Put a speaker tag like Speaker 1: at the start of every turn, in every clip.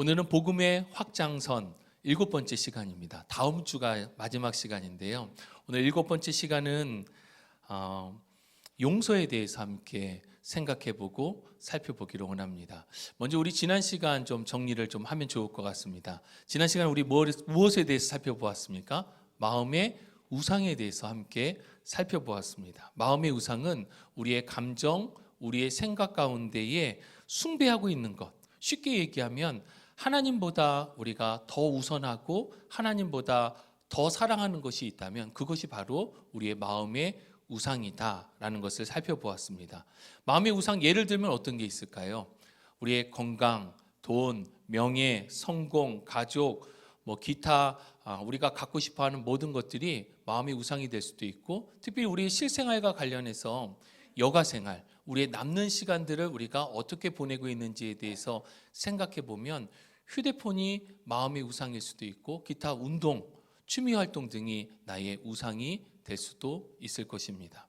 Speaker 1: 오늘은 복음의 확장선 7번째 시간입니다. 다음 주가 마지막 시간인데요. 오늘 7번째 시간은 용서에 대해서 함께 생각해보고 살펴보기로 원합니다. 먼저 우리 지난 시간 좀 정리를 좀 하면 좋을 것 같습니다. 지난 시간 우리 무엇에 대해서 살펴보았습니까? 마음의 우상에 대해서 함께 살펴보았습니다. 마음의 우상은 우리의 감정, 우리의 생각 가운데에 숭배하고 있는 것. 쉽게 얘기하면 하나님보다 우리가 더 우선하고 하나님보다 더 사랑하는 것이 있다면 그것이 바로 우리의 마음의 우상이다라는 것을 살펴보았습니다. 마음의 우상 예를 들면 어떤 게 있을까요? 우리의 건강, 돈, 명예, 성공, 가족, 기타 우리가 갖고 싶어하는 모든 것들이 마음의 우상이 될 수도 있고, 특별히 우리의 실생활과 관련해서 여가생활, 우리의 남는 시간들을 우리가 어떻게 보내고 있는지에 대해서 생각해 보면 휴대폰이 마음의 우상일 수도 있고, 기타 운동, 취미활동 등이 나의 우상이 될 수도 있을 것입니다.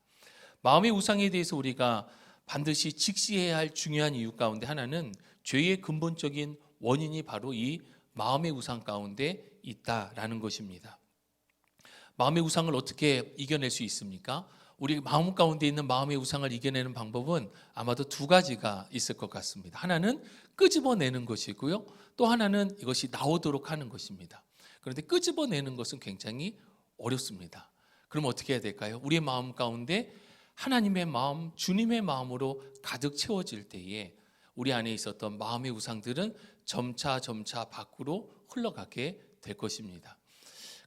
Speaker 1: 마음의 우상에 대해서 우리가 반드시 직시해야 할 중요한 이유 가운데 하나는 죄의 근본적인 원인이 바로 이 마음의 우상 가운데 있다라는 것입니다. 마음의 우상을 어떻게 이겨낼 수 있습니까? 우리 마음 가운데 있는 마음의 우상을 이겨내는 방법은 아마도 두 가지가 있을 것 같습니다. 하나는 끄집어내는 것이고요. 또 하나는 이것이 나오도록 하는 것입니다. 그런데 끄집어내는 것은 굉장히 어렵습니다. 그럼 어떻게 해야 될까요? 우리의 마음 가운데 하나님의 마음, 주님의 마음으로 가득 채워질 때에 우리 안에 있었던 마음의 우상들은 점차 밖으로 흘러가게 될 것입니다.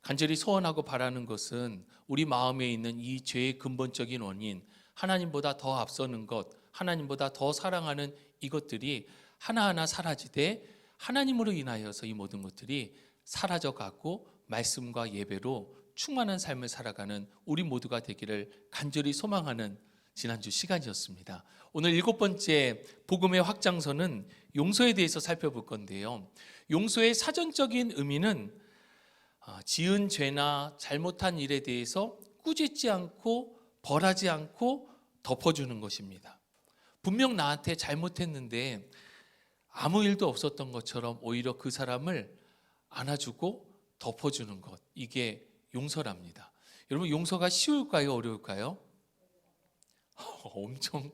Speaker 1: 간절히 소원하고 바라는 것은 우리 마음에 있는 이 죄의 근본적인 원인, 하나님보다 더 앞서는 것, 하나님보다 더 사랑하는 이것들이 하나하나 사라지되 하나님으로 인하여서 이 모든 것들이 사라져가고 말씀과 예배로 충만한 삶을 살아가는 우리 모두가 되기를 간절히 소망하는 지난주 시간이었습니다. 오늘 7번째 복음의 확장선은 용서에 대해서 살펴볼 건데요. 용서의 사전적인 의미는 지은 죄나 잘못한 일에 대해서 꾸짖지 않고 벌하지 않고 덮어주는 것입니다. 분명 나한테 잘못했는데 아무 일도 없었던 것처럼 오히려 그 사람을 안아주고 덮어주는 것, 이게 용서랍니다. 여러분, 용서가 쉬울까요? 어려울까요? 엄청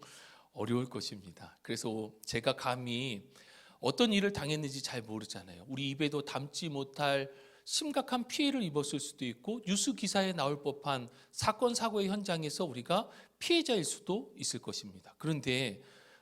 Speaker 1: 어려울 것입니다. 그래서 제가 감히 어떤 일을 당했는지 잘 모르잖아요. 우리 입에도 담지 못할 심각한 피해를 입었을 수도 있고, 뉴스 기사에 나올 법한 사건 사고의 현장에서 우리가 피해자일 수도 있을 것입니다. 그런데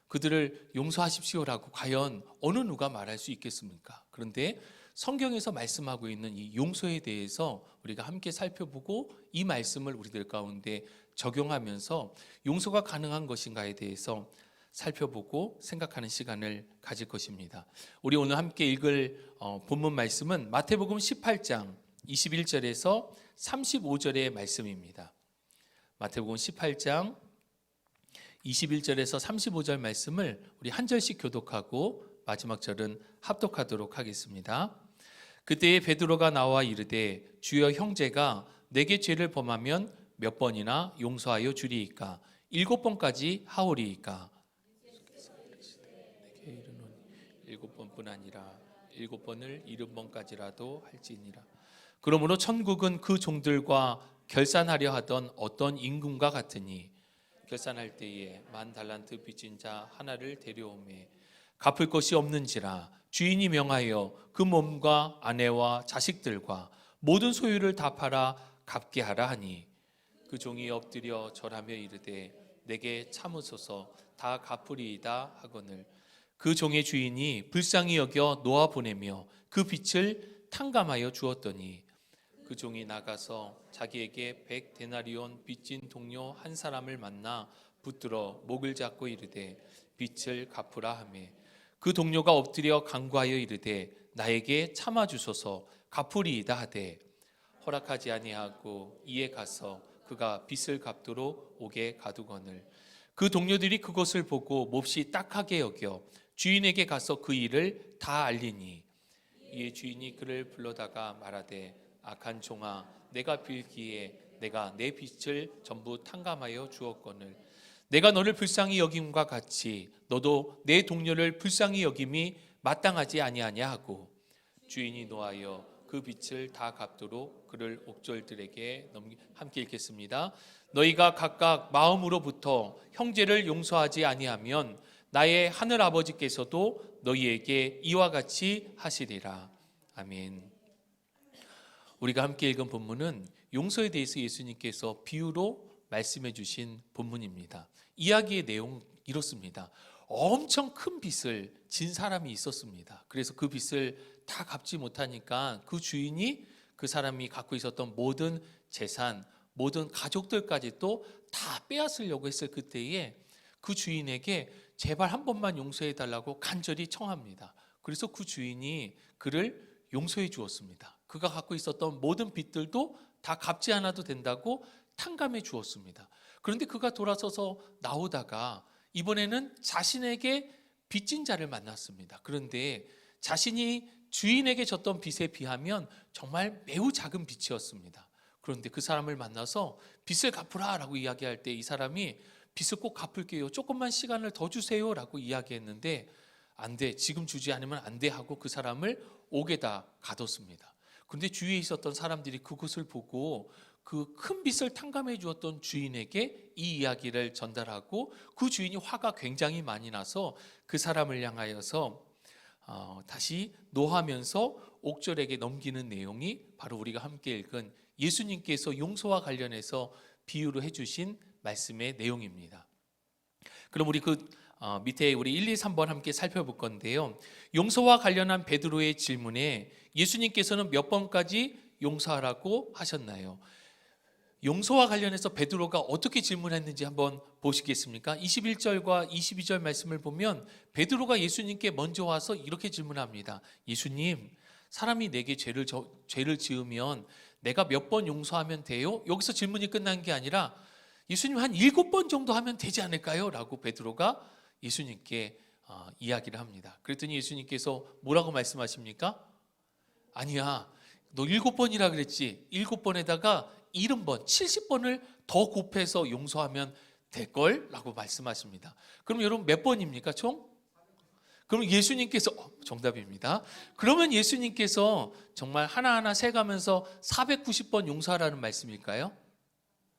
Speaker 1: 그들을 용서하십시오라고 과연 어느 누가 말할 수 있겠습니까? 그런데 성경에서 말씀하고 있는 이 용서에 대해서 우리가 함께 살펴보고 이 말씀을 우리들 가운데 적용하면서 용서가 가능한 것인가에 대해서 살펴보고 생각하는 시간을 가질 것입니다. 우리 오늘 함께 읽을 본문 말씀은 마태복음 18장 21절에서 35절의 말씀입니다. 마태복음 18장 21절에서 35절 말씀을 우리 한 절씩 교독하고 마지막 절은 합독하도록 하겠습니다. 그때에 베드로가 나와 이르되 주여, 형제가 내게 죄를 범하면 몇 번이나 용서하여 주리이까? 7번까지 하오리이까? 7번뿐 아니라 7번을 70번까지라도 할지니라. 그러므로 천국은 그 종들과 결산하려 하던 어떤 임금과 같으니 결산할 때에 10,000달란트 빚진 자 하나를 데려오매 갚을 것이 없는지라 주인이 명하여 그 몸과 아내와 자식들과 모든 소유를 다 팔아 갚게 하라 하니, 그 종이 엎드려 절하며 이르되 내게 참으소서, 다 갚으리이다 하거늘 그 종의 주인이 불쌍히 여겨 놓아 보내며 그 빚을 탕감하여 주었더니, 그 종이 나가서 자기에게 100데나리온 빚진 동료 한 사람을 만나 붙들어 목을 잡고 이르되 빚을 갚으라 하매, 그 동료가 엎드려 간구하여 이르되 나에게 참아 주소서, 갚으리이다 하되 허락하지 아니하고 이에 가서 그가 빚을 갚도록 옥에 가두거늘 그 동료들이 그것을 보고 몹시 딱하게 여겨 주인에게 가서 그 일을 다 알리니, 이에 주인이 그를 불러다가 말하되 악한 종아, 내가 빌기에 내가 내 빚을 전부 탕감하여 주었거늘 내가 너를 불쌍히 여김과 같이 너도 내 동료를 불쌍히 여김이 마땅하지 아니하냐 하고 주인이 노하여 그 빚을 다 갚도록 그를 옥졸들에게 함께 읽겠습니다. 너희가 각각 마음으로부터 형제를 용서하지 아니하면 나의 하늘 아버지께서도 너희에게 이와 같이 하시리라. 아멘. 우리가 함께 읽은 본문은 용서에 대해서 예수님께서 비유로 말씀해 주신 본문입니다. 이야기의 내용 이렇습니다. 엄청 큰 빚을 진 사람이 있었습니다. 그래서 그 빚을 다 갚지 못하니까 그 주인이 그 사람이 갖고 있었던 모든 재산, 모든 가족들까지도 다 빼앗으려고 했을 그때에 그 주인에게 제발 한 번만 용서해 달라고 간절히 청합니다. 그래서 그 주인이 그를 용서해 주었습니다. 그가 갖고 있었던 모든 빚들도 다 갚지 않아도 된다고 탕감해 주었습니다. 그런데 그가 돌아서서 나오다가 이번에는 자신에게 빚진 자를 만났습니다. 그런데 자신이 주인에게 졌던 빚에 비하면 정말 매우 작은 빚이었습니다. 그런데 그 사람을 만나서 빚을 갚으라 라고 이야기할 때 이 사람이 빚을 꼭 갚을게요. 조금만 시간을 더 주세요 라고 이야기했는데 안 돼. 지금 주지 않으면 안 돼 하고 그 사람을 옥에다 가뒀습니다. 그런데 주위에 있었던 사람들이 그것을 보고 그 큰 빚을 탕감해 주었던 주인에게 이 이야기를 전달하고 그 주인이 화가 굉장히 많이 나서 그 사람을 향하여서 다시 노하면서 옥졸에게 넘기는 내용이 바로 우리가 함께 읽은 예수님께서 용서와 관련해서 비유로 해주신 말씀의 내용입니다. 그럼 우리 밑에 우리 1, 2, 3번 함께 살펴볼 건데요. 용서와 관련한 베드로의 질문에 예수님께서는 몇 번까지 용서하라고 하셨나요? 용서와 관련해서 베드로가 어떻게 질문했는지 한번 보시겠습니까? 21절과 22절 말씀을 보면 베드로가 예수님께 먼저 와서 이렇게 질문합니다. 예수님, 사람이 내게 죄를 지으면 내가 몇 번 용서하면 돼요? 여기서 질문이 끝난 게 아니라 예수님 한 7번 정도 하면 되지 않을까요? 라고 베드로가 예수님께 이야기를 합니다. 그랬더니 예수님께서 뭐라고 말씀하십니까? 아니야, 너 7번이라 그랬지. 7번에다가 70번, 70번을 더 곱해서 용서하면 될걸? 라고 말씀하십니다. 그럼 여러분 몇 번입니까 총? 그럼 예수님께서 정답입니다. 그러면 예수님께서 정말 하나하나 세가면서 490번 용서하라는 말씀일까요?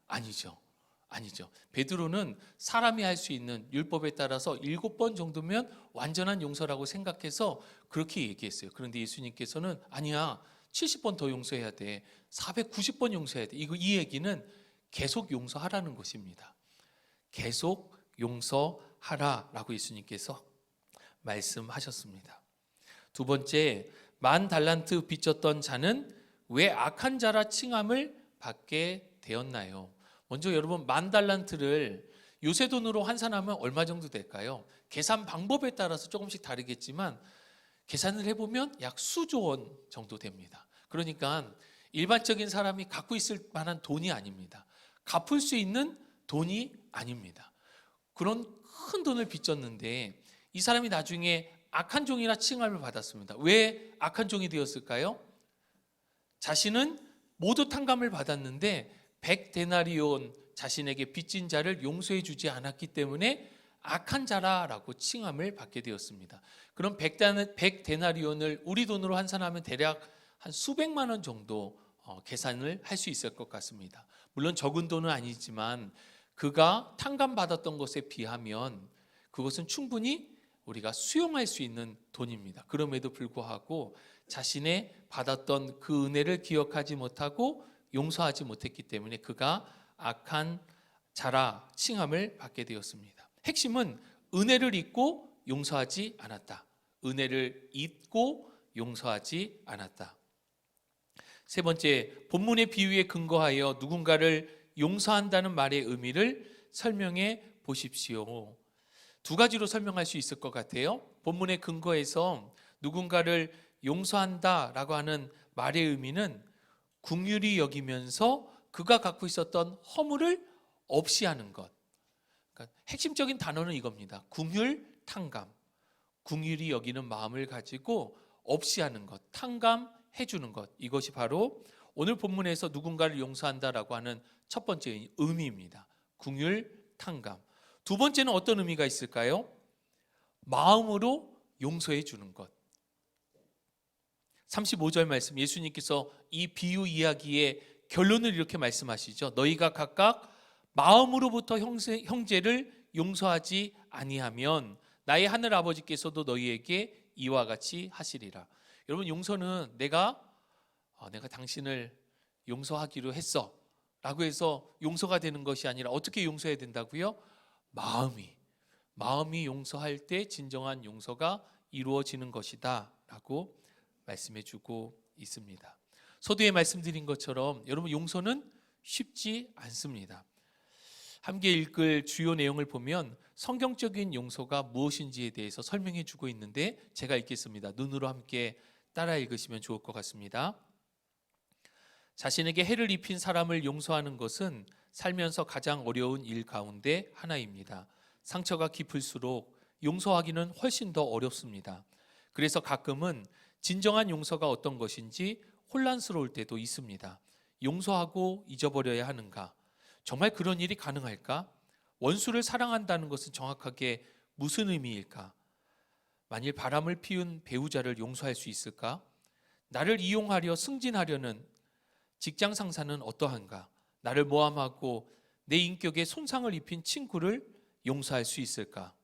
Speaker 1: 아니죠. 베드로는 사람이 할 수 있는 율법에 따라서 7번 정도면 완전한 용서라고 생각해서 그렇게 얘기했어요. 그런데 예수님께서는 아니야, 70번 더 용서해야 돼. 490번 용서해야 돼. 이 얘기는 계속 용서하라는 것입니다. 계속 용서하라라고 예수님께서 말씀하셨습니다. 두 번째, 10,000달란트 빚졌던 자는 왜 악한 자라 칭함을 받게 되었나요? 먼저 여러분 10,000달란트를 요새 돈으로 환산하면 얼마 정도 될까요? 계산 방법에 따라서 조금씩 다르겠지만 계산을 해보면 약 수조 원 정도 됩니다. 그러니까 일반적인 사람이 갖고 있을 만한 돈이 아닙니다. 갚을 수 있는 돈이 아닙니다. 그런 큰 돈을 빚졌는데 이 사람이 나중에 악한 종이라 칭함을 받았습니다. 왜 악한 종이 되었을까요? 자신은 모두 탕감을 받았는데 100데나리온 자신에게 빚진 자를 용서해 주지 않았기 때문에 악한 자라라고 칭함을 받게 되었습니다. 그럼 100데나리온을 우리 돈으로 환산하면 대략 한 수백만 원 정도 계산을 할 수 있을 것 같습니다. 물론 적은 돈은 아니지만 그가 탕감받았던 것에 비하면 그것은 충분히 우리가 수용할 수 있는 돈입니다. 그럼에도 불구하고 자신의 받았던 그 은혜를 기억하지 못하고 용서하지 못했기 때문에 그가 악한 자라 칭함을 받게 되었습니다. 핵심은 은혜를 잊고 용서하지 않았다. 은혜를 잊고 용서하지 않았다. 세 번째, 본문의 비유에 근거하여 누군가를 용서한다는 말의 의미를 설명해 보십시오. 두 가지로 설명할 수 있을 것 같아요. 본문의 근거에서 누군가를 용서한다라고 하는 말의 의미는 긍휼히 여기면서 그가 갖고 있었던 허물을 없이 하는 것. 그러니까 핵심적인 단어는 이겁니다. 긍휼, 탕감. 긍휼히 여기는 마음을 가지고 없이 하는 것, 탕감해 주는 것. 이것이 바로 오늘 본문에서 누군가를 용서한다라고 하는 첫 번째 의미입니다. 긍휼, 탕감. 두 번째는 어떤 의미가 있을까요? 마음으로 용서해 주는 것. 35절 말씀, 예수님께서 이 비유 이야기의 결론을 이렇게 말씀하시죠. 너희가 각각 마음으로부터 형제를 용서하지 아니하면 나의 하늘 아버지께서도 너희에게 이와 같이 하시리라. 여러분, 용서는 내가 당신을 용서하기로 했어 라고 해서 용서가 되는 것이 아니라 어떻게 용서해야 된다고요? 마음이 용서할 때 진정한 용서가 이루어지는 것이다 라고 말씀해 주고 있습니다. 서두에 말씀드린 것처럼 여러분, 용서는 쉽지 않습니다. 함께 읽을 주요 내용을 보면 성경적인 용서가 무엇인지에 대해서 설명해 주고 있는데 제가 읽겠습니다. 눈으로 함께 따라 읽으시면 좋을 것 같습니다. 자신에게 해를 입힌 사람을 용서하는 것은 살면서 가장 어려운 일 가운데 하나입니다. 상처가 깊을수록 용서하기는 훨씬 더 어렵습니다. 그래서 가끔은 진정한 용서가 어떤 것인지 혼란스러울 때도 있습니다. 용서하고 잊어버려야 하는가? 정말 그런 일이 가능할까? 원수를 사랑한다는 것은 정확하게 무슨 의미일까? 만일 바람을 피운 배우자를 용서할 수 있을까? 나를 이용하려 승진하려는 직장 상사는 어떠한가? 나를 모함하고 내 인격에 손상을 입힌 친구를 용서할 수 있을까?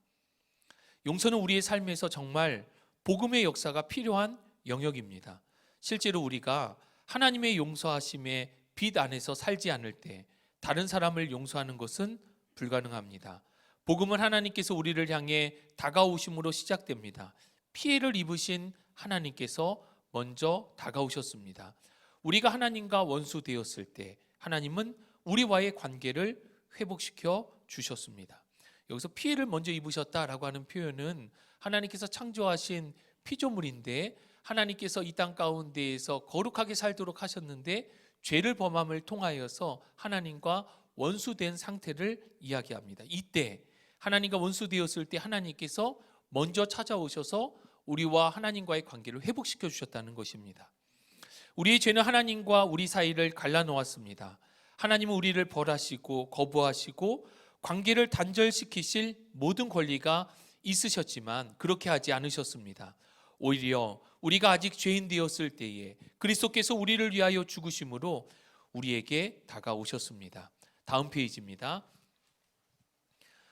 Speaker 1: 용서는 우리의 삶에서 정말 복음의 역사가 필요한 영역입니다. 실제로 우리가 하나님의 용서하심의 빛 안에서 살지 않을 때 다른 사람을 용서하는 것은 불가능합니다. 복음은 하나님께서 우리를 향해 다가오심으로 시작됩니다. 피해를 입으신 하나님께서 먼저 다가오셨습니다. 우리가 하나님과 원수 되었을 때 하나님은 우리와의 관계를 회복시켜 주셨습니다. 여기서 피해를 먼저 입으셨다라고 하는 표현은 하나님께서 창조하신 피조물인데 하나님께서 이 땅 가운데에서 거룩하게 살도록 하셨는데 죄를 범함을 통하여서 하나님과 원수된 상태를 이야기합니다. 이때 하나님과 원수되었을 때 하나님께서 먼저 찾아오셔서 우리와 하나님과의 관계를 회복시켜 주셨다는 것입니다. 우리의 죄는 하나님과 우리 사이를 갈라놓았습니다. 하나님은 우리를 벌하시고 거부하시고 관계를 단절시키실 모든 권리가 있으셨지만 그렇게 하지 않으셨습니다. 오히려 우리가 아직 죄인 되었을 때에 그리스도께서 우리를 위하여 죽으심으로 우리에게 다가오셨습니다. 다음 페이지입니다.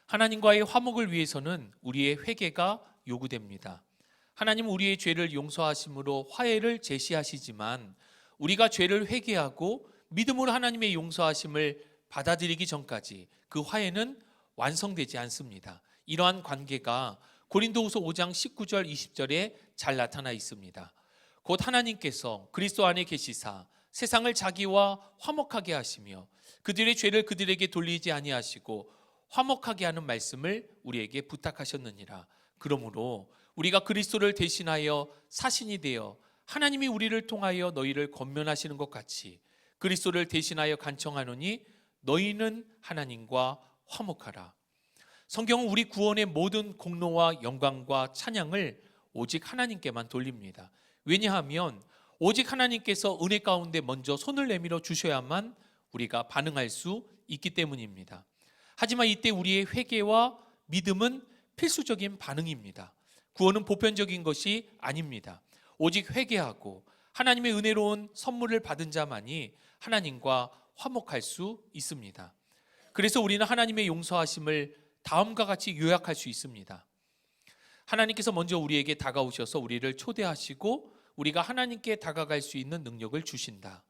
Speaker 1: 하나님과의 화목을 위해서는 우리의 회개가 요구됩니다. 하나님은 우리의 죄를 용서하심으로 화해를 제시하시지만 우리가 죄를 회개하고 믿음으로 하나님의 용서하심을 받아들이기 전까지 그 화해는 완성되지 않습니다. 이러한 관계가 고린도후서 5장 19절 20절에 잘 나타나 있습니다. 곧 하나님께서 그리스도 안에 계시사 세상을 자기와 화목하게 하시며 그들의 죄를 그들에게 돌리지 아니하시고 화목하게 하는 말씀을 우리에게 부탁하셨느니라. 그러므로 우리가 그리스도를 대신하여 사신이 되어 하나님이 우리를 통하여 너희를 권면하시는 것 같이 그리스도를 대신하여 간청하노니 너희는 하나님과 화목하라. 성경은 우리 구원의 모든 공로와 영광과 찬양을 오직 하나님께만 돌립니다. 왜냐하면 오직 하나님께서 은혜 가운데 먼저 손을 내밀어 주셔야만 우리가 반응할 수 있기 때문입니다. 하지만 이때 우리의 회개와 믿음은 필수적인 반응입니다. 구원은 보편적인 것이 아닙니다. 오직 회개하고 하나님의 은혜로운 선물을 받은 자만이 하나님과 화목할 수 있습니다. 그래서 우리는 하나님의 용서하심을 다음과 같이 요약할 수 있습니다. 하나님께서 먼저 우리에게 다가오셔서 우리를 초대하시고 우리가 하나님께 다가갈 수 있는 능력을 주신다.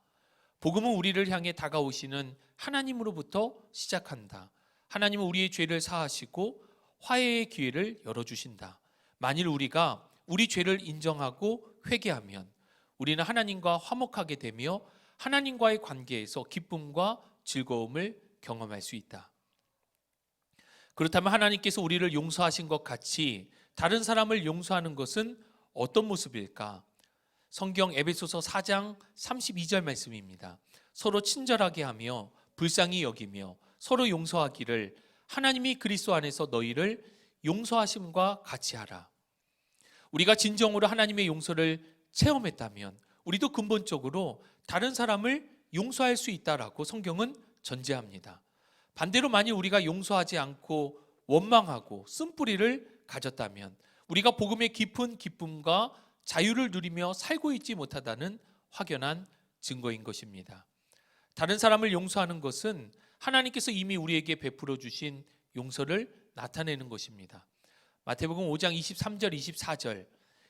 Speaker 1: 복음은 우리를 향해 다가오시는 하나님으로부터 시작한다. 하나님은 우리의 죄를 사하시고 화해의 기회를 열어주신다. 만일 우리가 우리 죄를 인정하고 회개하면 우리는 하나님과 화목하게 되며 하나님과의 관계에서 기쁨과 즐거움을 경험할 수 있다. 그렇다면 하나님께서 우리를 용서하신 것 같이 다른 사람을 용서하는 것은 어떤 모습일까? 성경 에베소서 4장 32절 말씀입니다. 서로 친절하게 하며 불쌍히 여기며 서로 용서하기를 하나님이 그리스도 안에서 너희를 용서하심과 같이 하라. 우리가 진정으로 하나님의 용서를 체험했다면 우리도 근본적으로 다른 사람을 용서할 수 있다라고 성경은 전제합니다. 반대로 만일 우리가 용서하지 않고 원망하고 쓴뿌리를 가졌다면 우리가 복음의 깊은 기쁨과 자유를 누리며 살고 있지 못하다는 확연한 증거인 것입니다. 다른 사람을 용서하는 것은 하나님께서 이미 우리에게 베풀어 주신 용서를 나타내는 것입니다. 마태복음 5장 23절 24절,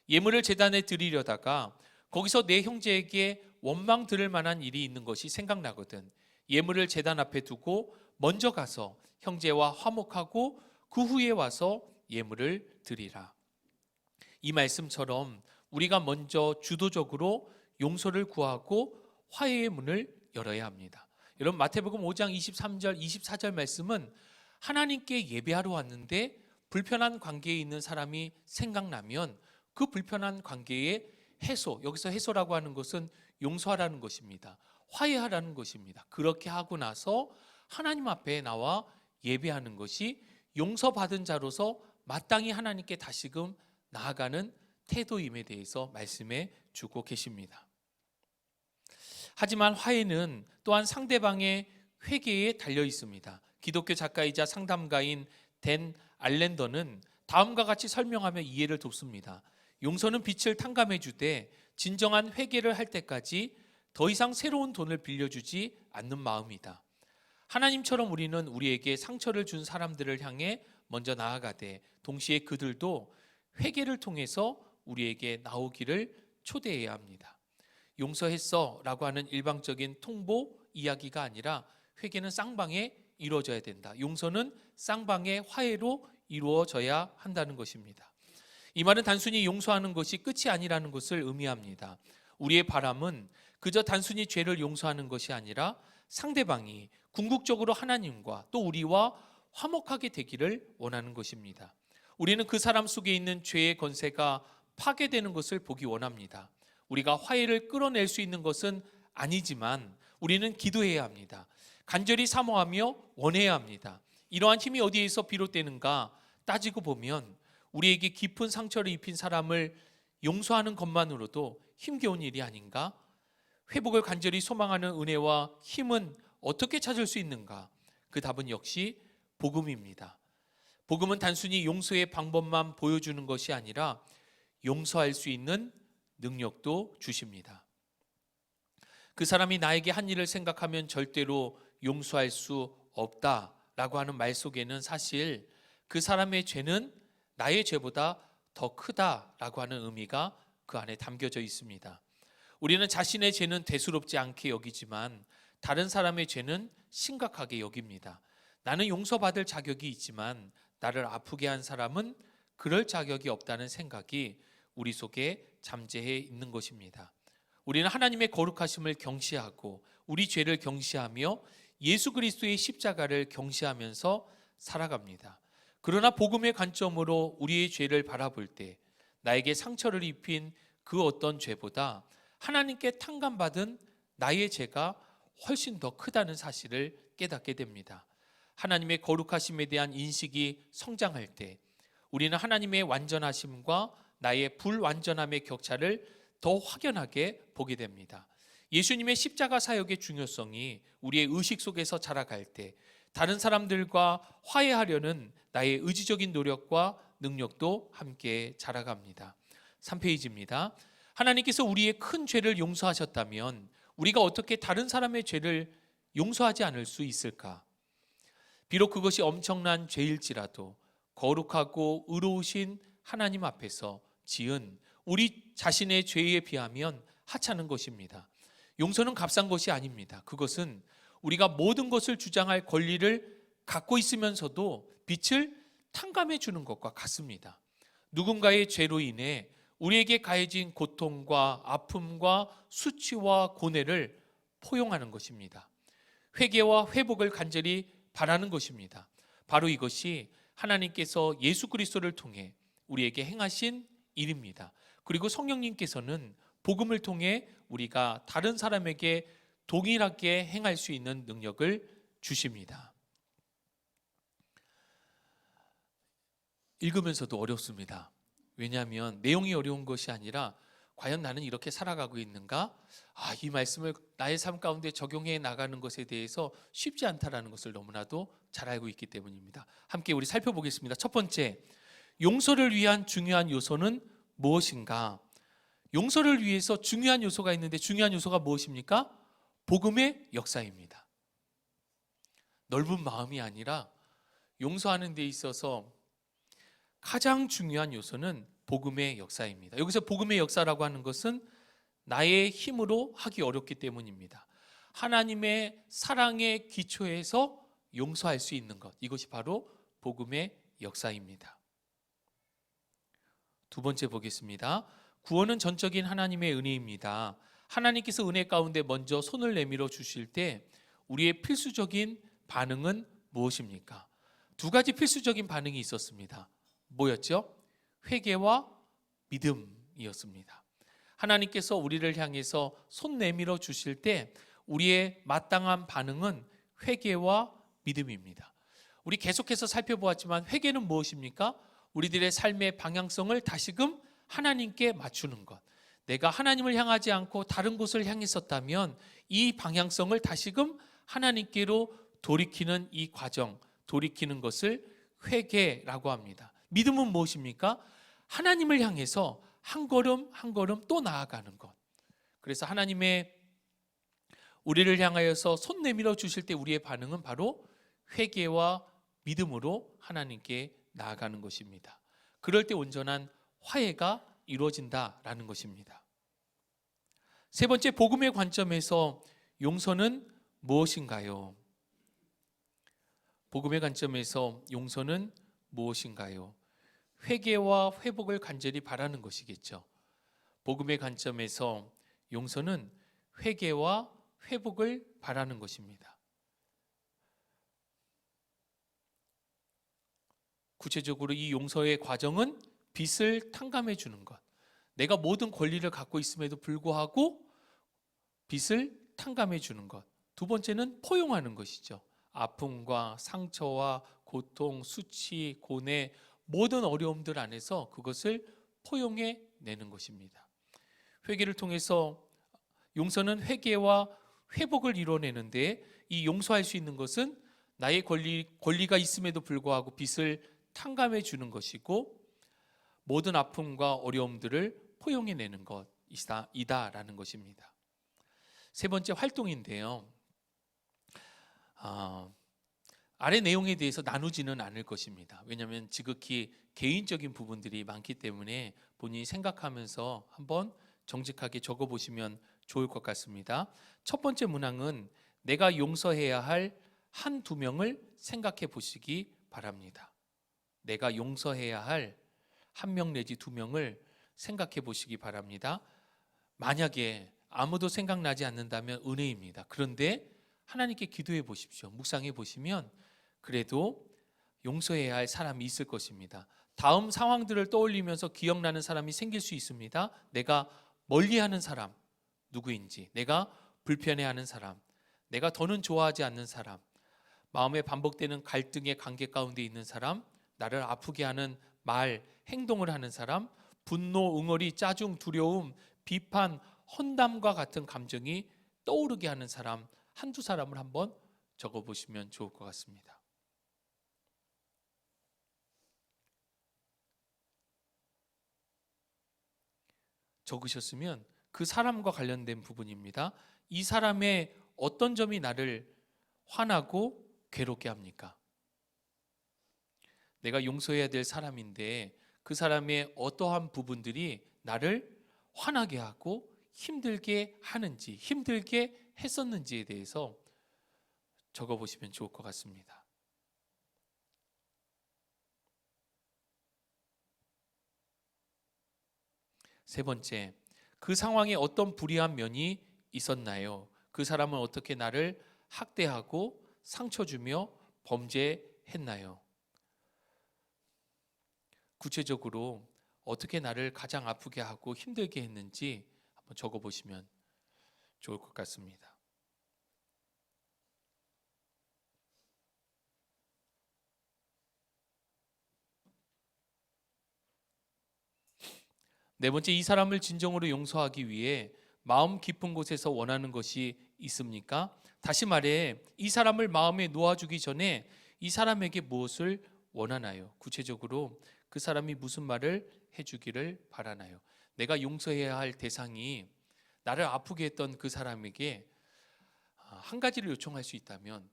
Speaker 1: 예물을 제단에 드리려다가 거기서 내 형제에게 원망 들을 만한 일이 있는 것이 생각나거든 예물을 제단 앞에 두고 먼저 가서 형제와 화목하고 그 후에 와서 예물을 드리라. 이 말씀처럼 우리가 먼저 주도적으로 용서를 구하고 화해의 문을 열어야 합니다. 여러분, 마태복음 5장 23절 24절 말씀은 하나님께 예배하러 왔는데 불편한 관계에 있는 사람이 생각나면 그 불편한 관계의 해소, 여기서 해소라고 하는 것은 용서하라는 것입니다. 화해하라는 것입니다. 그렇게 하고 나서 하나님 앞에 나와 예배하는 것이 용서받은 자로서 마땅히 하나님께 다시금 나아가는 태도임에 대해서 말씀해 주고 계십니다. 하지만 화해는 또한 상대방의 회개에 달려 있습니다. 기독교 작가이자 상담가인 댄 알렌더는 다음과 같이 설명하며 이해를 돕습니다. 용서는 빛을 탕감해 주되 진정한 회개를 할 때까지 더 이상 새로운 돈을 빌려주지 않는 마음이다. 하나님처럼 우리는 우리에게 상처를 준 사람들을 향해 먼저 나아가되 동시에 그들도 회개를 통해서 우리에게 나오기를 초대해야 합니다. 용서했어 라고 하는 일방적인 통보 이야기가 아니라 회개는 쌍방에 이루어져야 된다. 용서는 쌍방의 화해로 이루어져야 한다는 것입니다. 이 말은 단순히 용서하는 것이 끝이 아니라는 것을 의미합니다. 우리의 바람은 그저 단순히 죄를 용서하는 것이 아니라 상대방이 궁극적으로 하나님과 또 우리와 화목하게 되기를 원하는 것입니다. 우리는 그 사람 속에 있는 죄의 권세가 파괴되는 것을 보기 원합니다. 우리가 화해를 끌어낼 수 있는 것은 아니지만 우리는 기도해야 합니다. 간절히 사모하며 원해야 합니다. 이러한 힘이 어디에서 비롯되는가 따지고 보면 우리에게 깊은 상처를 입힌 사람을 용서하는 것만으로도 힘겨운 일이 아닌가? 회복을 간절히 소망하는 은혜와 힘은 어떻게 찾을 수 있는가? 그 답은 역시 복음입니다. 복음은 단순히 용서의 방법만 보여주는 것이 아니라 용서할 수 있는 능력도 주십니다. 그 사람이 나에게 한 일을 생각하면 절대로 용서할 수 없다라고 하는 말 속에는 사실 그 사람의 죄는 나의 죄보다 더 크다라고 하는 의미가 그 안에 담겨져 있습니다. 우리는 자신의 죄는 대수롭지 않게 여기지만 다른 사람의 죄는 심각하게 여깁니다. 나는 용서받을 자격이 있지만 나를 아프게 한 사람은 그럴 자격이 없다는 생각이 우리 속에 잠재해 있는 것입니다. 우리는 하나님의 거룩하심을 경시하고 우리 죄를 경시하며 예수 그리스도의 십자가를 경시하면서 살아갑니다. 그러나 복음의 관점으로 우리의 죄를 바라볼 때 나에게 상처를 입힌 그 어떤 죄보다 하나님께 탕감받은 나의 죄가 훨씬 더 크다는 사실을 깨닫게 됩니다. 하나님의 거룩하심에 대한 인식이 성장할 때 우리는 하나님의 완전하심과 나의 불완전함의 격차를 더 확연하게 보게 됩니다. 예수님의 십자가 사역의 중요성이 우리의 의식 속에서 자라갈 때 다른 사람들과 화해하려는 나의 의지적인 노력과 능력도 함께 자라갑니다. 3페이지입니다. 하나님께서 우리의 큰 죄를 용서하셨다면 우리가 어떻게 다른 사람의 죄를 용서하지 않을 수 있을까? 비록 그것이 엄청난 죄일지라도 거룩하고 의로우신 하나님 앞에서 지은 우리 자신의 죄에 비하면 하찮은 것입니다. 용서는 값싼 것이 아닙니다. 그것은 우리가 모든 것을 주장할 권리를 갖고 있으면서도 빛을 탕감해 주는 것과 같습니다. 누군가의 죄로 인해 우리에게 가해진 고통과 아픔과 수치와 고뇌를 포용하는 것입니다. 회개와 회복을 간절히 바라는 것입니다. 바로 이것이 하나님께서 예수 그리스도를 통해 우리에게 행하신 일입니다. 그리고 성령님께서는 복음을 통해 우리가 다른 사람에게 동일하게 행할 수 있는 능력을 주십니다. 읽으면서도 어렵습니다. 왜냐하면 내용이 어려운 것이 아니라 과연 나는 이렇게 살아가고 있는가? 이 말씀을 나의 삶 가운데 적용해 나가는 것에 대해서 쉽지 않다라는 것을 너무나도 잘 알고 있기 때문입니다. 함께 우리 살펴보겠습니다. 첫 번째, 용서를 위한 중요한 요소는 무엇인가? 용서를 위해서 중요한 요소가 있는데 중요한 요소가 무엇입니까? 복음의 역사입니다. 넓은 마음이 아니라 용서하는 데 있어서 가장 중요한 요소는 복음의 역사입니다. 여기서 복음의 역사라고 하는 것은 나의 힘으로 하기 어렵기 때문입니다. 하나님의 사랑의 기초에서 용서할 수 있는 것, 이것이 바로 복음의 역사입니다. 두 번째 보겠습니다. 구원은 전적인 하나님의 은혜입니다. 하나님께서 은혜 가운데 먼저 손을 내밀어 주실 때 우리의 필수적인 반응은 무엇입니까? 두 가지 필수적인 반응이 있었습니다. 뭐였죠? 회개와 믿음이었습니다. 하나님께서 우리를 향해서 손 내밀어 주실 때 우리의 마땅한 반응은 회개와 믿음입니다. 우리 계속해서 살펴보았지만 회개는 무엇입니까? 우리들의 삶의 방향성을 다시금 하나님께 맞추는 것. 내가 하나님을 향하지 않고 다른 곳을 향했었다면 이 방향성을 다시금 하나님께로 돌이키는 이 과정, 돌이키는 것을 회개라고 합니다. 믿음은 무엇입니까? 하나님을 향해서 한 걸음 한 걸음 또 나아가는 것. 그래서 하나님의 우리를 향하여서 손 내밀어 주실 때 우리의 반응은 바로 회개와 믿음으로 하나님께 나아가는 것입니다. 그럴 때 온전한 화해가 이루어진다라는 것입니다. 세 번째, 복음의 관점에서 용서는 무엇인가요? 복음의 관점에서 용서는 무엇인가요? 회개와 회복을 간절히 바라는 것이겠죠. 복음의 관점에서 용서는 회개와 회복을 바라는 것입니다. 구체적으로 이 용서의 과정은 빚을 탕감해 주는 것. 내가 모든 권리를 갖고 있음에도 불구하고 빚을 탕감해 주는 것. 두 번째는 포용하는 것이죠. 아픔과 상처와 고통, 수치, 고뇌, 모든 어려움들 안에서 그것을 포용해 내는 것입니다. 회개를 통해서 용서는 회개와 회복을 이뤄내는데 이 용서할 수 있는 것은 나의 권리가 있음에도 불구하고 빚을 탕감해 주는 것이고 모든 아픔과 어려움들을 포용해 내는 것이다라는 것입니다. 세 번째 활동인데요. 아래 내용에 대해서 나누지는 않을 것입니다. 왜냐하면 지극히 개인적인 부분들이 많기 때문에 본인이 생각하면서 한번 정직하게 적어보시면 좋을 것 같습니다. 첫 번째 문항은 내가 용서해야 할 한두 명을 생각해 보시기 바랍니다. 내가 용서해야 할 한 명 내지 두 명을 생각해 보시기 바랍니다. 만약에 아무도 생각나지 않는다면 은혜입니다. 그런데 하나님께 기도해 보십시오. 묵상해 보시면 그래도 용서해야 할 사람이 있을 것입니다. 다음 상황들을 떠올리면서 기억나는 사람이 생길 수 있습니다. 내가 멀리하는 사람 누구인지, 내가 불편해하는 사람, 내가 더는 좋아하지 않는 사람, 마음에 반복되는 갈등의 관계 가운데 있는 사람, 나를 아프게 하는 말, 행동을 하는 사람, 분노, 응어리, 짜증, 두려움, 비판, 헌담과 같은 감정이 떠오르게 하는 사람 한두 사람을 한번 적어보시면 좋을 것 같습니다. 적으셨으면 그 사람과 관련된 부분입니다. 이 사람의 어떤 점이 나를 화나고 괴롭게 합니까? 내가 용서해야 될 사람인데 그 사람의 어떠한 부분들이 나를 화나게 하고 힘들게 하는지, 힘들게 했었는지에 대해서 적어보시면 좋을 것 같습니다. 세 번째, 그 상황에 어떤 불이한 면이 있었나요? 그 사람은 어떻게 나를 학대하고 상처 주며 범죄했나요? 구체적으로 어떻게 나를 가장 아프게 하고 힘들게 했는지 한번 적어보시면 좋을 것 같습니다. 네 번째, 이 사람을 진정으로 용서하기 위해 마음 깊은 곳에서 원하는 것이 있습니까? 다시 말해 이 사람을 마음에 놓아주기 전에 이 사람에게 무엇을 원하나요? 구체적으로 그 사람이 무슨 말을 해주기를 바라나요? 내가 용서해야 할 대상이 나를 아프게 했던 그 사람에게 한 가지를 요청할 수 있다면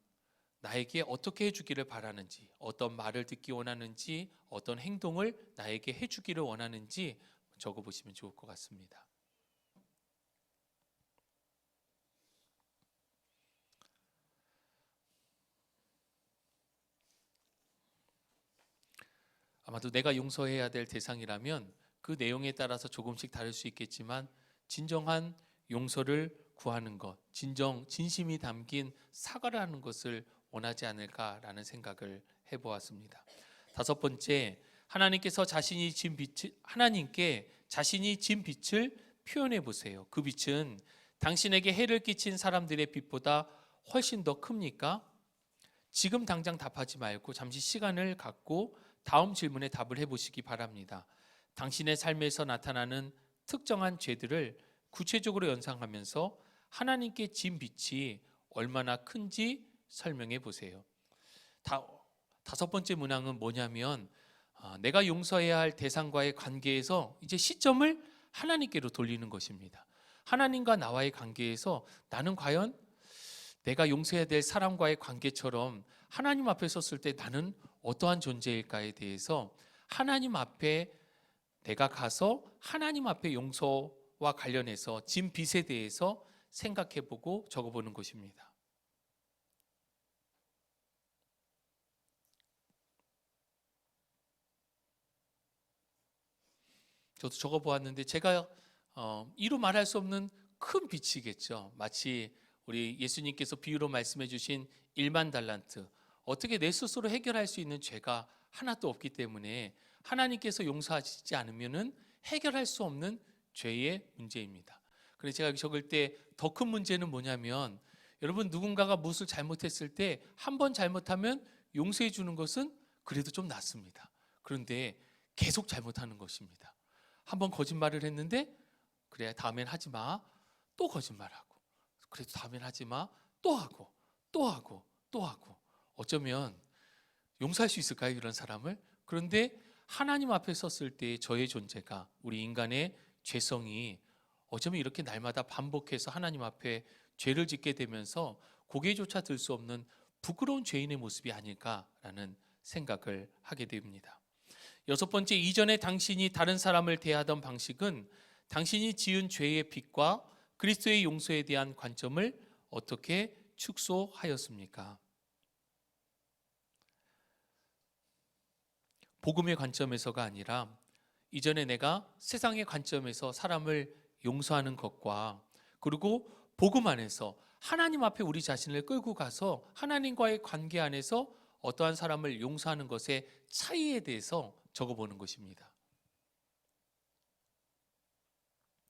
Speaker 1: 나에게 어떻게 해주기를 바라는지, 어떤 말을 듣기 원하는지, 어떤 행동을 나에게 해주기를 원하는지 적어보시면 좋을 것 같습니다. 아마도 내가 용서해야 될 대상이라면 그 내용에 따라서 조금씩 다를 수 있겠지만 진정한 용서를 구하는 것, 진심이 담긴 사과를 하는 것을 원하지 않을까라는 생각을 해보았습니다. 다섯 번째, 하나님께 자신이 진 빛을 표현해 보세요. 그 빛은 당신에게 해를 끼친 사람들의 빛보다 훨씬 더 큽니까? 지금 당장 답하지 말고 잠시 시간을 갖고 다음 질문에 답을 해보시기 바랍니다. 당신의 삶에서 나타나는 특정한 죄들을 구체적으로 연상하면서 하나님께 진 빛이 얼마나 큰지 설명해 보세요. 다섯 번째 문항은 뭐냐면 내가 용서해야 할 대상과의 관계에서 이제 시점을 하나님께로 돌리는 것입니다. 하나님과 나와의 관계에서 나는 과연 내가 용서해야 될 사람과의 관계처럼 하나님 앞에 섰을 때 나는 어떠한 존재일까에 대해서 하나님 앞에 내가 가서 하나님 앞에 용서와 관련해서 진 빛에 대해서 생각해보고 적어보는 것입니다. 저도 적어보았는데 제가 이루 말할 수 없는 큰 빛이겠죠. 마치 우리 예수님께서 비유로 말씀해 주신 1만 달란트, 어떻게 내 스스로 해결할 수 있는 죄가 하나도 없기 때문에 하나님께서 용서하시지 않으면은 해결할 수 없는 죄의 문제입니다. 그래서 제가 적을 때 더 큰 문제는 뭐냐면 여러분 누군가가 무엇을 잘못했을 때 한 번 잘못하면 용서해 주는 것은 그래도 좀 낫습니다. 그런데 계속 잘못하는 것입니다. 한 번 거짓말을 했는데 그래 다음엔 하지 마. 또 거짓말하고. 그래도 다음엔 하지 마. 또 하고 또 하고 또 하고. 어쩌면 용서할 수 있을까요? 이런 사람을? 그런데 하나님 앞에 섰을 때 저의 존재가, 우리 인간의 죄성이 어쩌면 이렇게 날마다 반복해서 하나님 앞에 죄를 짓게 되면서 고개조차 들 수 없는 부끄러운 죄인의 모습이 아닐까라는 생각을 하게 됩니다. 여섯 번째, 이전에 당신이 다른 사람을 대하던 방식은 당신이 지은 죄의 빚과 그리스도의 용서에 대한 관점을 어떻게 축소하였습니까? 복음의 관점에서가 아니라 이전에 내가 세상의 관점에서 사람을 용서하는 것과 그리고 복음 안에서 하나님 앞에 우리 자신을 끌고 가서 하나님과의 관계 안에서 어떠한 사람을 용서하는 것의 차이에 대해서 적어보는 것입니다.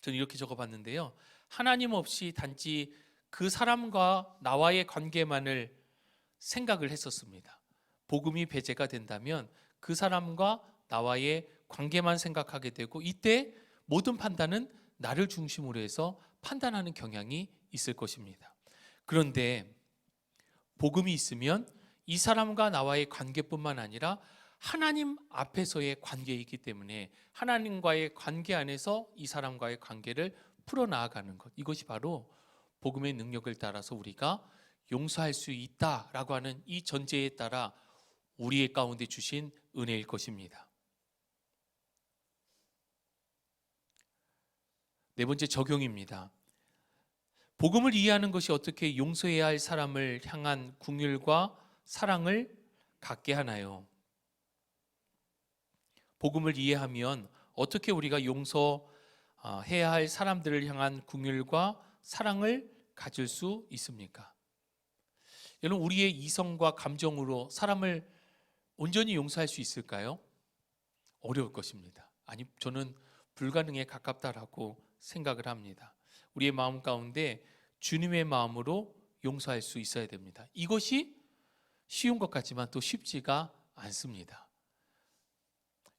Speaker 1: 저는 이렇게 적어봤는데요. 하나님 없이 단지 그 사람과 나와의 관계만을 생각을 했었습니다. 복음이 배제가 된다면 그 사람과 나와의 관계만 생각하게 되고 이때 모든 판단은 나를 중심으로 해서 판단하는 경향이 있을 것입니다. 그런데 복음이 있으면 이 사람과 나와의 관계뿐만 아니라 하나님 앞에서의 관계이기 때문에 하나님과의 관계 안에서 이 사람과의 관계를 풀어나가는 것, 이것이 바로 복음의 능력을 따라서 우리가 용서할 수 있다라고 하는 이 전제에 따라 우리의 가운데 주신 은혜일 것입니다. 네 번째, 적용입니다. 복음을 이해하는 것이 어떻게 용서해야 할 사람을 향한 긍휼과 사랑을 갖게 하나요? 복음을 이해하면 어떻게 우리가 용서해야 할 사람들을 향한 긍휼과 사랑을 가질 수 있습니까? 여러분, 우리의 이성과 감정으로 사람을 온전히 용서할 수 있을까요? 어려울 것입니다. 아니, 저는 불가능에 가깝다라고 생각을 합니다. 우리의 마음 가운데 주님의 마음으로 용서할 수 있어야 됩니다. 이것이 쉬운 것 같지만 또 쉽지가 않습니다.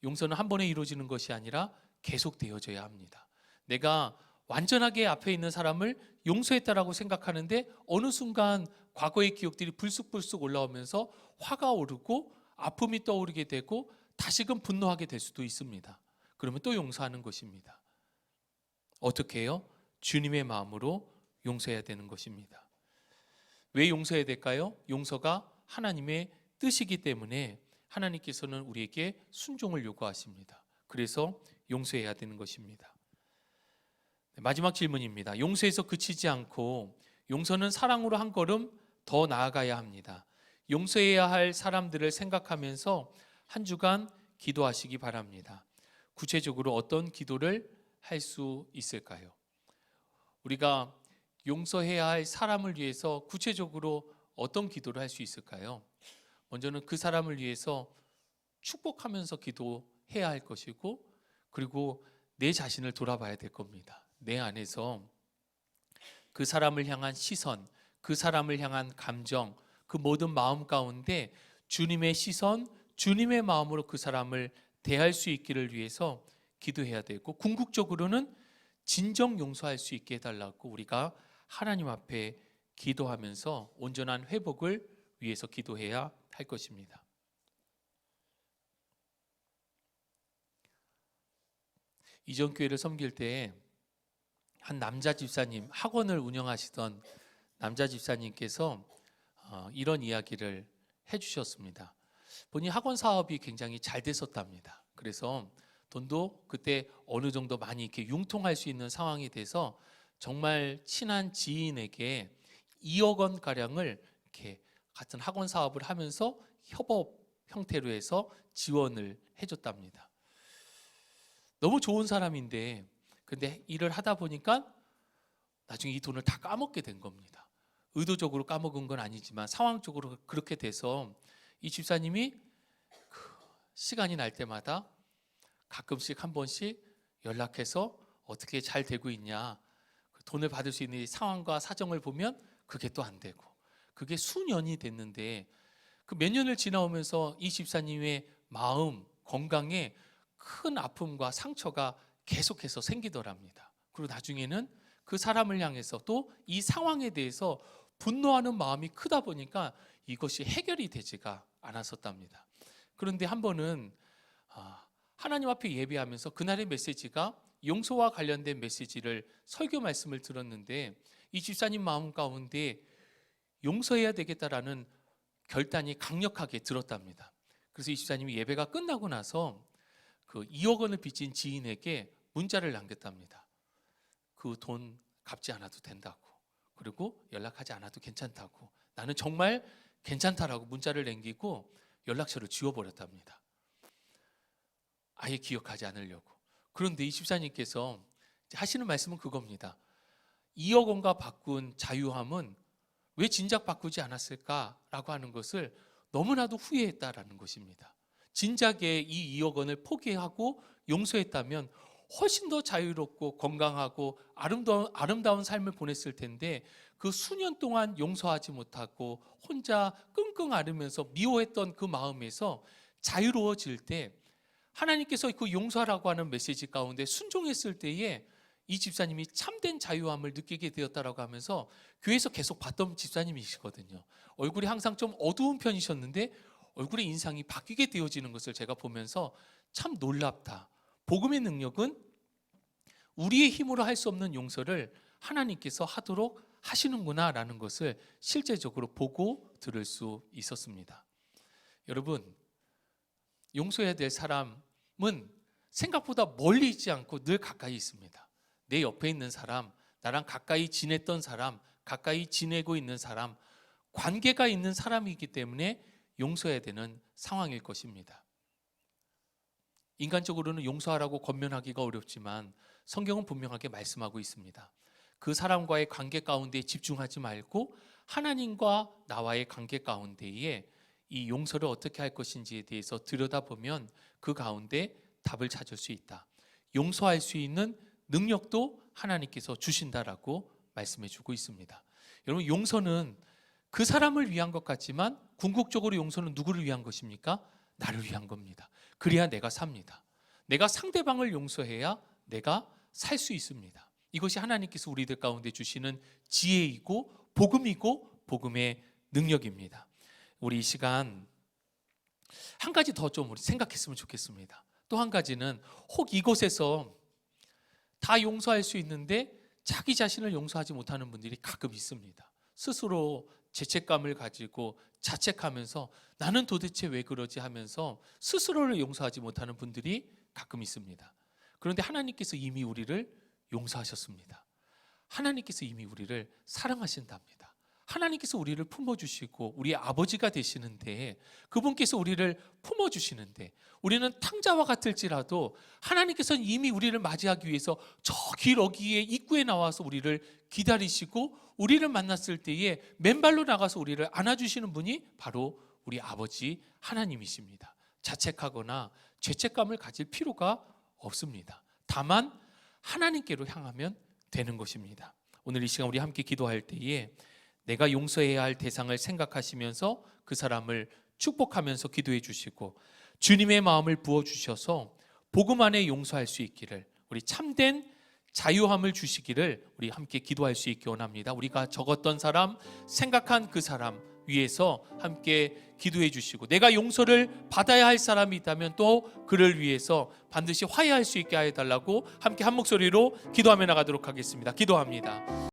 Speaker 1: 용서는 한 번에 이루어지는 것이 아니라 계속 되어져야 합니다. 내가 완전하게 앞에 있는 사람을 용서했다라고 생각하는데 어느 순간 과거의 기억들이 불쑥불쑥 올라오면서 화가 오르고 아픔이 떠오르게 되고 다시금 분노하게 될 수도 있습니다. 그러면 또 용서하는 것입니다. 어떻게 해요? 주님의 마음으로 용서해야 되는 것입니다. 왜 용서해야 될까요? 용서가 하나님의 뜻이기 때문에 하나님께서는 우리에게 순종을 요구하십니다. 그래서 용서해야 되는 것입니다. 마지막 질문입니다. 용서에서 그치지 않고 용서는 사랑으로 한 걸음 더 나아가야 합니다. 용서해야 할 사람들을 생각하면서 한 주간 기도하시기 바랍니다. 구체적으로 어떤 기도를 할 수 있을까요? 우리가 용서해야 할 사람을 위해서 구체적으로 어떤 기도를 할 수 있을까요? 먼저는 그 사람을 위해서 축복하면서 기도해야 할 것이고, 그리고 내 자신을 돌아봐야 될 겁니다. 내 안에서 그 사람을 향한 시선, 그 사람을 향한 감정, 그 모든 마음 가운데 주님의 시선, 주님의 마음으로 그 사람을 대할 수 있기를 위해서 기도해야 되고, 궁극적으로는 진정 용서할 수 있게 해달라고 우리가 하나님 앞에 기도하면서 온전한 회복을 위해서 기도해야 할 것입니다. 이전 교회를 섬길 때 한 남자 집사님, 학원을 운영하시던 남자 집사님께서 이런 이야기를 해주셨습니다. 본인 학원 사업이 굉장히 잘 됐었답니다. 그래서 돈도 그때 어느 정도 많이 이렇게 융통할 수 있는 상황이 돼서 정말 친한 지인에게 2억 원 가량을 이렇게 같은 학원 사업을 하면서 협업 형태로 해서 지원을 해줬답니다. 너무 좋은 사람인데, 근데 일을 하다 보니까 나중에 이 돈을 다 까먹게 된 겁니다. 의도적으로 까먹은 건 아니지만 상황적으로 그렇게 돼서 이 집사님이 시간이 날 때마다 가끔씩 한 번씩 연락해서 어떻게 잘 되고 있냐, 돈을 받을 수 있는 상황과 사정을 보면 그게 또 안 되고, 그게 수년이 됐는데 그 몇 년을 지나오면서 이 집사님의 마음, 건강에 큰 아픔과 상처가 계속해서 생기더랍니다. 그리고 나중에는 그 사람을 향해서 또 이 상황에 대해서 분노하는 마음이 크다 보니까 이것이 해결이 되지가 않았었답니다. 그런데 한 번은 하나님 앞에 예배하면서 그날의 메시지가 용서와 관련된 메시지를 설교 말씀을 들었는데, 이 집사님 마음 가운데 용서해야 되겠다라는 결단이 강력하게 들었답니다. 그래서 이 집사님이 예배가 끝나고 나서 그 2억 원을 빚진 지인에게 문자를 남겼답니다. 그 돈 갚지 않아도 된다고, 그리고 연락하지 않아도 괜찮다고, 나는 정말 괜찮다라고 문자를 남기고 연락처를 지워버렸답니다. 아예 기억하지 않으려고. 그런데 이 집사님께서 하시는 말씀은 그겁니다. 2억 원과 바꾼 자유함은 왜 진작 바꾸지 않았을까라고 하는 것을 너무나도 후회했다라는 것입니다. 진작에 이 2억 원을 포기하고 용서했다면 훨씬 더 자유롭고 건강하고 아름다운 삶을 보냈을 텐데, 그 수년 동안 용서하지 못하고 혼자 끙끙 앓으면서 미워했던 그 마음에서 자유로워질 때, 하나님께서 그 용서하라고 하는 메시지 가운데 순종했을 때에 이 집사님이 참된 자유함을 느끼게 되었다라고 하면서 교회에서 계속 봤던 집사님이시거든요. 얼굴이 항상 좀 어두운 편이셨는데 얼굴의 인상이 바뀌게 되어지는 것을 제가 보면서 참 놀랍다. 복음의 능력은 우리의 힘으로 할 수 없는 용서를 하나님께서 하도록 하시는구나라는 것을 실제적으로 보고 들을 수 있었습니다. 여러분, 용서해야 될 사람은 생각보다 멀리 있지 않고 늘 가까이 있습니다. 내 옆에 있는 사람, 나랑 가까이 지냈던 사람, 가까이 지내고 있는 사람, 관계가 있는 사람이기 때문에 용서해야 되는 상황일 것입니다. 인간적으로는 용서하라고 권면하기가 어렵지만 성경은 분명하게 말씀하고 있습니다. 그 사람과의 관계 가운데 집중하지 말고 하나님과 나와의 관계 가운데에 이 용서를 어떻게 할 것인지에 대해서 들여다보면 그 가운데 답을 찾을 수 있다. 용서할 수 있는 능력도 하나님께서 주신다라고 말씀해 주고 있습니다. 여러분, 용서는 그 사람을 위한 것 같지만 궁극적으로 용서는 누구를 위한 것입니까? 나를 위한 겁니다. 그래야 내가 삽니다. 내가 상대방을 용서해야 내가 살 수 있습니다. 이것이 하나님께서 우리들 가운데 주시는 지혜이고 복음이고 복음의 능력입니다. 우리 이 시간 한 가지 더 좀 우리 생각했으면 좋겠습니다. 또 한 가지는 혹 이곳에서 다 용서할 수 있는데 자기 자신을 용서하지 못하는 분들이 가끔 있습니다. 스스로 죄책감을 가지고 자책하면서 나는 도대체 왜 그러지 하면서 스스로를 용서하지 못하는 분들이 가끔 있습니다. 그런데 하나님께서 이미 우리를 용서하셨습니다. 하나님께서 이미 우리를 사랑하신답니다. 하나님께서 우리를 품어주시고 우리의 아버지가 되시는데, 그분께서 우리를 품어주시는데 우리는 탕자와 같을지라도 하나님께서는 이미 우리를 맞이하기 위해서 저 길 어귀의 입구에 나와서 우리를 기다리시고, 우리를 만났을 때에 맨발로 나가서 우리를 안아주시는 분이 바로 우리 아버지 하나님이십니다. 자책하거나 죄책감을 가질 필요가 없습니다. 다만 하나님께로 향하면 되는 것입니다. 오늘 이 시간 우리 함께 기도할 때에 내가 용서해야 할 대상을 생각하시면서 그 사람을 축복하면서 기도해 주시고, 주님의 마음을 부어주셔서 복음 안에 용서할 수 있기를, 우리 참된 자유함을 주시기를 우리 함께 기도할 수 있기 원합니다. 우리가 적었던 사람, 생각한 그 사람 위해서 함께 기도해 주시고, 내가 용서를 받아야 할 사람이 있다면 또 그를 위해서 반드시 화해할 수 있게 해달라고 함께 한 목소리로 기도하며 나가도록 하겠습니다. 기도합니다.